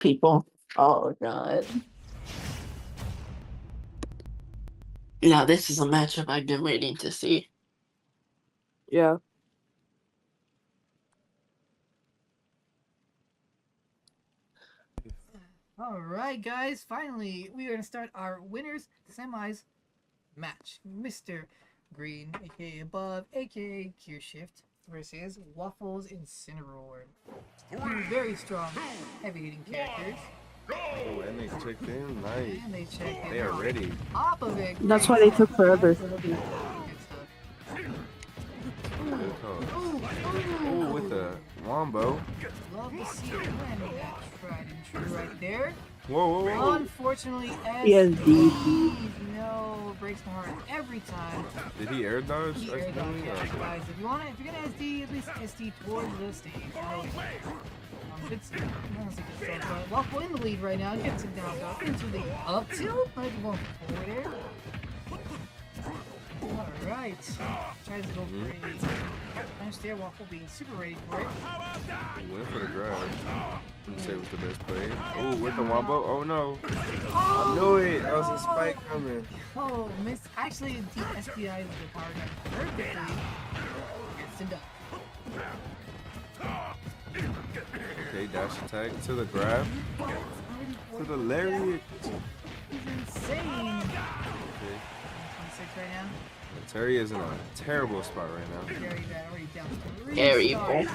people. Oh god. Now this is a matchup I've been waiting to see. Yeah. All right, guys. Finally, we are gonna start our winners semis match. Mr. Green, aka Above, aka GearShift, versus Waffle's Incineroar. Two very strong, heavy-hitting characters. Oh, and they checked in. Nice. And they checked in. They are ready. Top of it. That's why they took forever. Good stuff. Good call. Ooh, Ooh, with the wombo. love to see it win. That tried and true right there. Whoa, whoa, whoa. Unfortunately, PSD. no, breaks my heart every time. Did he air dodge? He air dodge, accidentally? yeah, Okay. guys. If you're gonna SD, at least SD towards the stage. Good stuff. But Waffle in the lead right now. Gets it down though into the up tilt. Might be going forward air. Alright. Tries to go for a nice there. Waffle being super ready for it. He went for the grab. Wouldn't say it was the best play. Ooh, with the wombo. Oh no. I knew it. That was a spike coming. Oh, missed. Actually, the SPI is the power gun perfectly. Gets it done. Okay, dash attack to the grab. To the lariat. He's insane. Okay. 26 right now. Terry is in a terrible spot right now. Very bad. Already down to 3 Very stars. bad.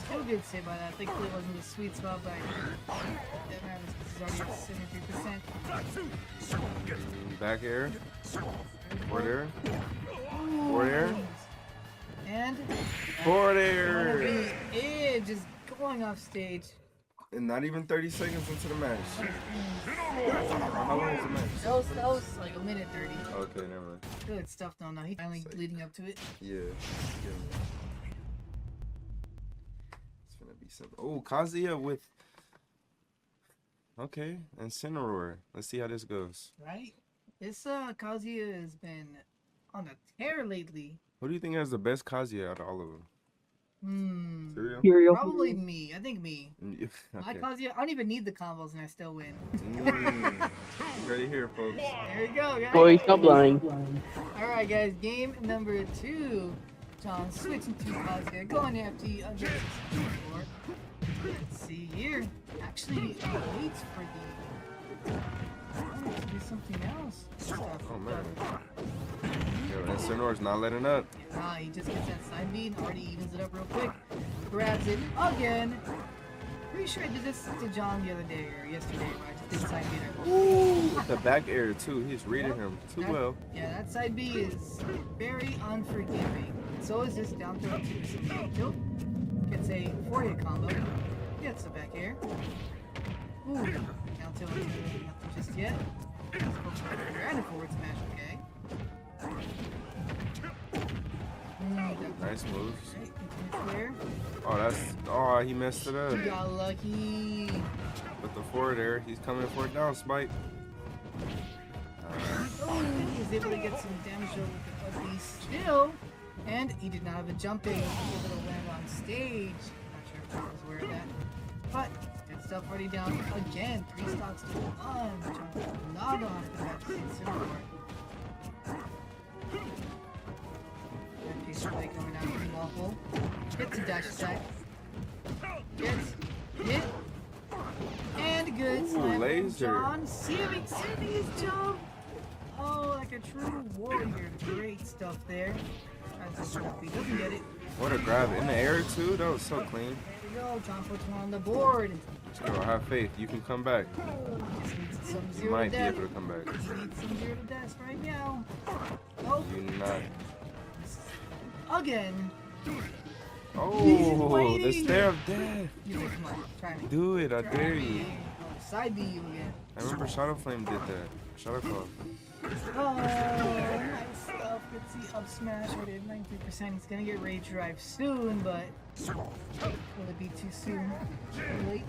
Still good save by that. I think it wasn't the sweet spot, but that matters because he's already at 73%. Back air. Forward air. Forward air. And Forward air. it just going off stage. And not even 30 seconds into the match. How long is the match? That was like a minute 30. Okay, never mind. Good stuff though. Now he's finally leading up to it. Yeah. It's gonna be simple. Oh, Kazuya with. Okay, Incineroar. Let's see how this goes. Right? This Kazuya has been on a tear lately. Who do you think has the best Kazuya out of all of them? Cereal? Cereal. Probably me. I think me. Okay. My Kazuya, I don't even need the combos and I still win. Ready here, folks. There we go, guys. Boy, stop lying. Alright, guys. Game number 2. John switching to Kazuya. Going after the other. Let's see here. Actually, waits for the. Do something else. Oh, man. Yo, Incineroar's not letting up. Nah, he just gets that side beat and already evens it up real quick. Grabs it again. Pretty sure I did this to John the other day or yesterday, but I just did side beat. Ooh, the back air too. He's reading him too well. Yeah, that side B is very unforgiving. So is this down throw to tilt. Gets a 4-hit combo. Gets the back air. Ooh, down tilt, nothing just yet. And a forward smash, okay. Nice moves. Right, Oh, he messed it up. he got lucky. With the forward air, he's coming for it down, Spike. Oh, he was able to get some damage over the still. And he did not have a jump in. He was able to land on stage. Not sure if I was aware of that. But good stuff already down again. 3 stocks to 1. John not off the match. Incineroar. That piece of play coming out from Waffle. Gets a dash attack. Gets hit. And good slam from laser. John. See him extending his jump. Oh, like a true warrior. Great stuff there. Tries to stop. He doesn't get it. What a grab in the air too. That was so clean. There we go. John puts one on the board. Yo, have faith. You can come back. Just needs some You zero might to be death. able to come back. He needs some 0 to death right now. Oh, You not. again. Oh, the waiting. stare of death. You think, come on, try me. Do it. I Try dare me. you. Oh, side B you again. I remember Shadow Flame did that. Shadow Claw. Oh, nice stuff. Let's see, up smash already at 93%. He's gonna get Rage Drive soon, but will it be too soon? Too late?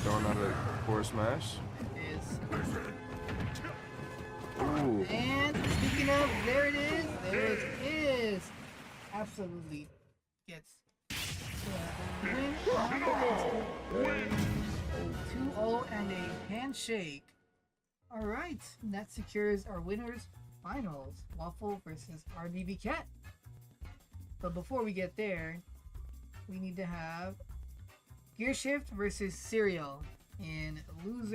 Throwing out a core smash. It is. Ooh. And speaking of, there it is. There it is. Absolutely gets win. 2-0 and a handshake. Alright, that secures our winners finals. Waffle versus RDB Cat. But before we get there, we need to have GearShift versus Cereal in loser.